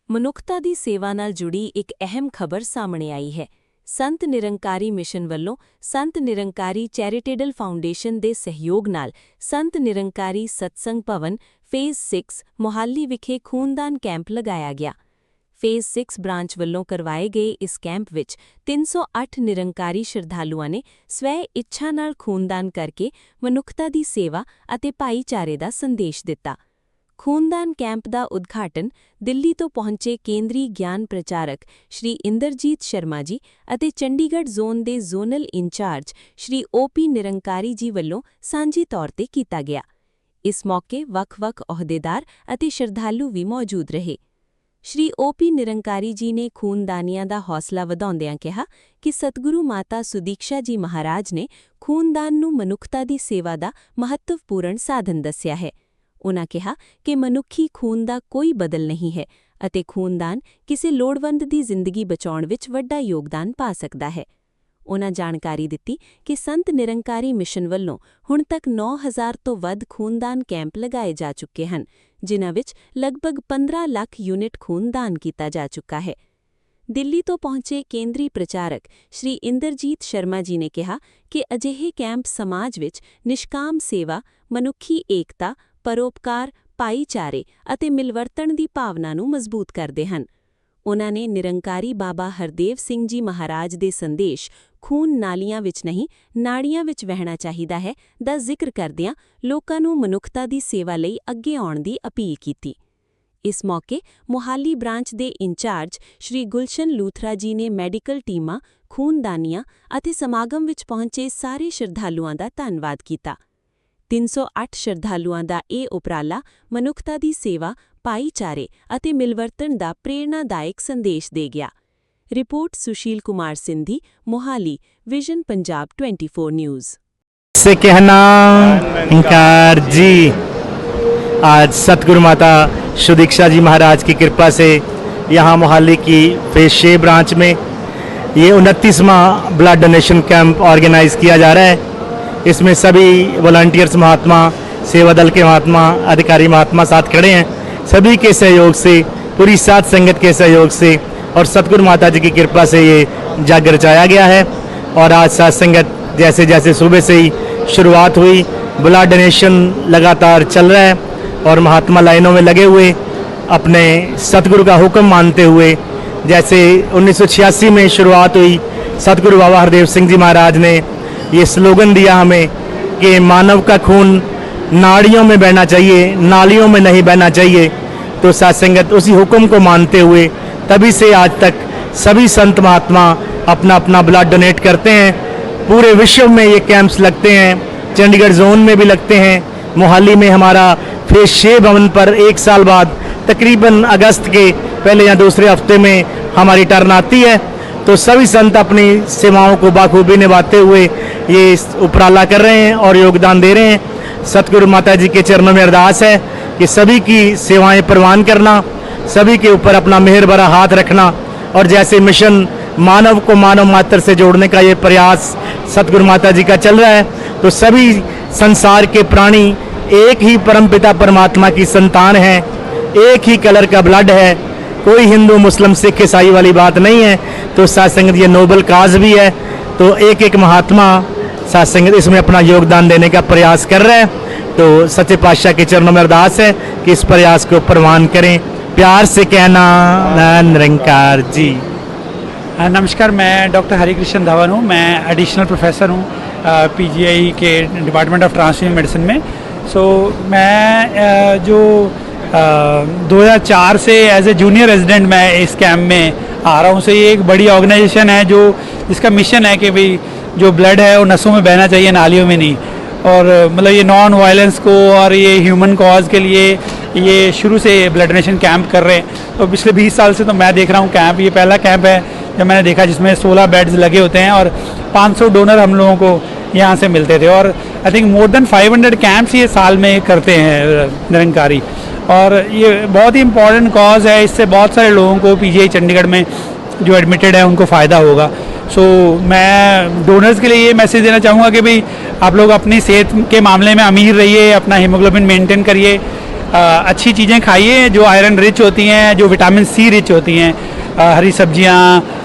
ਮਨੁੱਖਤਾ ਦੀ ਸੇਵਾ ਨਾਲ ਜੁੜੀ ਇੱਕ ਅਹਿਮ ਖਬਰ ਸਾਹਮਣੇ ਆਈ ਹੈ। ਸੰਤ ਨਿਰੰਕਾਰੀ ਮਿਸ਼ਨ ਵੱਲੋਂ ਸੰਤ ਨਿਰੰਕਾਰੀ ਚੈਰੀਟੇਬਲ ਫਾਊਂਡੇਸ਼ਨ ਦੇ ਸਹਿਯੋਗ ਨਾਲ ਸੰਤ ਨਿਰੰਕਾਰੀ ਸਤਸੰਗ ਭਵਨ ਫੇਜ਼ 6 ਮੁਹਾਲੀ ਵਿਖੇ ਖੂਨਦਾਨ ਕੈਂਪ ਲਗਾਇਆ ਗਿਆ। ਫੇਜ਼ 6 ਬ੍ਰਾਂਚ ਵੱਲੋਂ ਕਰਵਾਏ ਗਏ ਇਸ ਕੈਂਪ ਵਿੱਚ 308 ਨਿਰੰਕਾਰੀ ਸ਼ਰਧਾਲੂਆਂ ਨੇ ਸਵੈ ਇੱਛਾ ਨਾਲ ਖੂਨਦਾਨ ਕਰਕੇ ਮਨੁੱਖਤਾ ਦੀ ਸੇਵਾ ਅਤੇ ਭਾਈਚਾਰੇ ਦਾ ਸੰਦੇਸ਼ ਦਿੱਤਾ। ਖੂਨਦਾਨ ਕੈਂਪ ਦਾ ਉਦਘਾਟਨ ਦਿੱਲੀ ਤੋਂ ਪਹੁੰਚੇ ਕੇਂਦਰੀ ਗਿਆਨ ਪ੍ਰਚਾਰਕ ਸ਼੍ਰੀ ਇੰਦਰਜੀਤ ਸ਼ਰਮਾ ਜੀ ਅਤੇ ਚੰਡੀਗੜ੍ਹ ਜ਼ੋਨ ਦੇ ਜ਼ੋਨਲ ਇੰਚਾਰਜ ਸ਼੍ਰੀ ਓਪੀ ਨਿਰੰਕਾਰੀ ਜੀ ਵੱਲੋਂ ਸਾਂਝੀ ਤੌਰ ਤੇ ਕੀਤਾ ਗਿਆ। ਇਸ ਮੌਕੇ ਵੱਖ-ਵੱਖ ਅਹੁਦੇਦਾਰ ਅਤੇ ਸ਼ਰਧਾਲੂ ਵੀ ਮੌਜੂਦ ਰਹੇ। ਸ਼੍ਰੀ ਓਪੀ ਨਿਰੰਕਾਰੀ ਜੀ ਨੇ ਖੂਨਦਾਨੀਆਂ ਦਾ ਹੌਸਲਾ ਵਧਾਉਂਦਿਆਂ ਕਿਹਾ ਕਿ ਸਤਿਗੁਰੂ ਮਾਤਾ ਸੁਦੀਕਸ਼ਾ ਜੀ ਮਹਾਰਾਜ ਨੇ ਖੂਨਦਾਨ ਨੂੰ ਮਨੁੱਖਤਾ ਦੀ ਸੇਵਾ ਦਾ ਮਹੱਤਵਪੂਰਨ ਸਾਧਨ ਦੱਸਿਆ ਹੈ। ਉਨ੍ਹਾਂ ਕਿਹਾ ਕਿ ਮਨੁੱਖੀ ਖੂਨ ਦਾ ਕੋਈ ਬਦਲ ਨਹੀਂ ਹੈ ਅਤੇ ਖੂਨਦਾਨ ਕਿਸੇ ਲੋੜਵੰਦ ਦੀ ਜ਼ਿੰਦਗੀ ਬਚਾਉਣ ਵਿੱਚ ਵੱਡਾ ਯੋਗਦਾਨ ਪਾ ਸਕਦਾ ਹੈ। ਉਨ੍ਹਾਂ ਜਾਣਕਾਰੀ ਦਿੱਤੀ ਕਿ ਸੰਤ ਨਿਰੰਕਾਰੀ ਮਿਸ਼ਨ ਵੱਲੋਂ ਹੁਣ ਤੱਕ 9000 ਤੋਂ ਵੱਧ ਖੂਨਦਾਨ ਕੈਂਪ ਲਗਾਏ ਜਾ ਚੁੱਕੇ ਹਨ, ਜਿਨ੍ਹਾਂ ਵਿੱਚ ਲਗਭਗ 15 ਲੱਖ ਯੂਨਿਟ ਖੂਨਦਾਨ ਕੀਤਾ ਜਾ ਚੁੱਕਾ ਹੈ। ਦਿੱਲੀ ਤੋਂ ਪਹੁੰਚੇ ਕੇਂਦਰੀ ਪ੍ਰਚਾਰਕ ਸ਼੍ਰੀ ਇੰਦਰਜੀਤ ਸ਼ਰਮਾ ਜੀ ਨੇ ਕਿਹਾ ਕਿ ਅਜਿਹੇ ਕੈਂਪ ਸਮਾਜ ਵਿੱਚ ਨਿਸ਼ਕਾਮ ਸੇਵਾ, ਮਨੁੱਖੀ ਏਕਤਾ, ਪਰਉਪਕਾਰ, ਭਾਈਚਾਰੇ ਅਤੇ ਮਿਲਵਰਤਣ ਦੀ ਭਾਵਨਾ ਨੂੰ ਮਜ਼ਬੂਤ ਕਰਦੇ ਹਨ। ਉਨ੍ਹਾਂ ਨੇ ਨਿਰੰਕਾਰੀ ਬਾਬਾ ਹਰਦੇਵ ਸਿੰਘ ਜੀ ਮਹਾਰਾਜ ਦੇ ਸੰਦੇਸ਼ ਖੂਨ ਨਾਲੀਆਂ ਵਿੱਚ ਨਹੀਂ ਨਾੜੀਆਂ ਵਿੱਚ ਵਹਿਣਾ ਚਾਹੀਦਾ ਹੈ ਦਾ ਜ਼ਿਕਰ ਕਰਦਿਆਂ ਲੋਕਾਂ ਨੂੰ ਮਨੁੱਖਤਾ ਦੀ ਸੇਵਾ ਲਈ ਅੱਗੇ ਆਉਣ ਦੀ ਅਪੀਲ ਕੀਤੀ। ਇਸ ਮੌਕੇ ਮੁਹਾਲੀ ਬ੍ਰਾਂਚ ਦੇ ਇੰਚਾਰਜ ਸ਼੍ਰੀ ਗੁਲਸ਼ਨ ਲੂਥਰਾ ਜੀ ਨੇ ਮੈਡੀਕਲ ਟੀਮਾਂ, ਖੂਨਦਾਨੀਆਂ ਅਤੇ ਸਮਾਗਮ ਵਿੱਚ ਪਹੁੰਚੇ ਸਾਰੇ ਸ਼ਰਧਾਲੂਆਂ ਦਾ ਧੰਨਵਾਦ ਕੀਤਾ। 308 ਸ਼ਰਧਾਲੂਆਂ ਦਾ ਇਹ ਉਪਰਾਲਾ ਮਨੁੱਖਤਾ ਦੀ ਸੇਵਾ, ਭਾਈਚਾਰੇ ਅਤੇ ਮਿਲਵਰਤਣ ਦਾ ਪ੍ਰੇਰਨਾਦਾਇਕ ਸੰਦੇਸ਼ ਦੇ ਗਿਆ। Report Sushil Kumar Sindhi, Mohali, vision Punjab 24 news. से कहना इंकार जी, आज सतगुरु माता सुदीक्षा जी महाराज की कृपा से यहाँ मोहाली की फेज 6 ब्रांच में ये 29वां ब्लड डोनेशन कैंप ऑर्गेनाइज किया जा रहा है। इसमें सभी वॉलंटियर्स महात्मा, सेवा दल के महात्मा, अधिकारी महात्मा साथ खड़े हैं। सभी के सहयोग से, पूरी साथ संगत के सहयोग से और सतगुरु माता जी की कृपा से ये जग रचाया गया है। और आज साथ संगत जैसे जैसे सुबह से ही शुरुआत हुई, ब्लड डोनेशन लगातार चल रहा है और महात्मा लाइनों में लगे हुए अपने सतगुरु का हुक्म मानते हुए, जैसे 1986 में शुरुआत हुई, सतगुरु बाबा हरदेव सिंह जी महाराज ने ये स्लोगन दिया हमें कि मानव का खून नाड़ियों में बहना चाहिए, नालियों में नहीं बहना चाहिए। तो साथ संगत उसी हुक्म को मानते हुए तभी से आज तक सभी संत महात्मा अपना अपना ब्लड डोनेट करते हैं। पूरे विश्व में ये कैंप्स लगते हैं, चंडीगढ़ जोन में भी लगते हैं। मोहाली में हमारा फेज 6 भवन पर 1 साल बाद तकरीबन अगस्त के पहले या दूसरे हफ्ते में हमारी टर्न आती है। तो सभी संत अपनी सेवाओं को बाखूबी निभाते हुए ये उपराला कर रहे हैं और योगदान दे रहे हैं। सतगुरु माता जी के चरणों में अरदास है कि सभी की सेवाएं प्रवान करना, सभी के ऊपर अपना मेहर भरा हाथ रखना, और जैसे मिशन मानव को मानव मात्र से जोड़ने का ये प्रयास सतगुरु माता जी का चल रहा है, तो सभी संसार के प्राणी एक ही परमपिता परमात्मा की संतान हैं, एक ही कलर का ब्लड है, कोई हिंदू मुस्लिम सिख ईसाई वाली बात नहीं है। तो साथ संगत ये नोबल काज भी है, तो एक एक महात्मा साथ संगत इसमें अपना योगदान देने का प्रयास कर रहे हैं। तो सच्चे पातशाह के चरणों में अरदास है कि इस प्रयास को प्रवान करें। प्यार से कहना निरंकार जी। नमस्कार, मैं डॉक्टर हरिकृष्ण धवन हूँ। मैं एडिशनल प्रोफेसर हूँ पीजीआई के डिपार्टमेंट ऑफ ट्रांसफ्यूजन मेडिसिन में। मैं जो 2004 से एज ए जूनियर रेजिडेंट मैं इस कैंप में आ रहा हूँ। ये एक बड़ी ऑर्गेनाइजेशन है जो जिसका मिशन है कि भाई जो ब्लड है वो नसों में बहना चाहिए, नालियों में नहीं। और मतलब ये नॉन वायलेंस को और ये ह्यूमन कॉज के लिए ये शुरू से ब्लड डोनेशन कैंप कर रहे हैं। तो पिछले 20 साल से तो मैं देख रहा हूँ कैंप, ये पहला कैंप है जब मैंने देखा जिसमें 16 बेड्स लगे होते हैं और 500 डोनर हम लोगों को यहाँ से मिलते थे। और I think more than 500 camps ये साल में करते हैं निरंकारी, और ये बहुत ही इम्पॉर्टेंट कॉज है। इससे बहुत सारे लोगों को पीजीआई चंडीगढ़ में जो एडमिटेड है उनको फ़ायदा होगा। मैं डोनर्स के लिए ये मैसेज देना चाहूँगा कि भाई आप लोग अपनी सेहत के मामले में अमीर रहिए, अपना हीमोग्लोबिन मेंटेन करिए, अच्छी चीज़ें खाइए जो आयरन रिच होती हैं, जो विटामिन सी रिच होती हैं, हरी सब्जियां,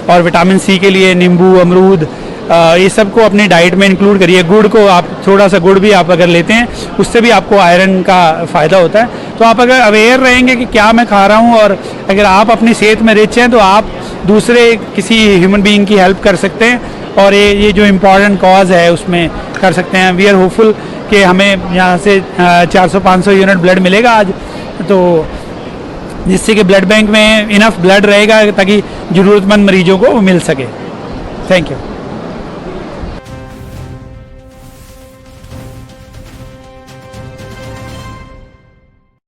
और विटामिन सी के लिए नींबू, अमरूद, ये सब को अपनी डाइट में इंक्लूड करिए। गुड़ को आप थोड़ा सा गुड़ भी आप अगर लेते हैं उससे भी आपको आयरन का फ़ायदा होता है। तो आप अगर अवेयर रहेंगे कि क्या मैं खा रहा हूँ, और अगर आप अपनी सेहत में रिच हैं तो आप दूसरे किसी ह्यूमन बीइंग की हेल्प कर सकते हैं, और ये जो इम्पॉर्टेंट कॉज है उसमें कर सकते हैं। वी आर होपफुल कि हमें यहाँ से 400-500 यूनिट ब्लड मिलेगा आज, तो जिससे कि ब्लड बैंक में इनफ ब्लड रहेगा ताकि ज़रूरतमंद मरीजों को मिल सके। Thank you.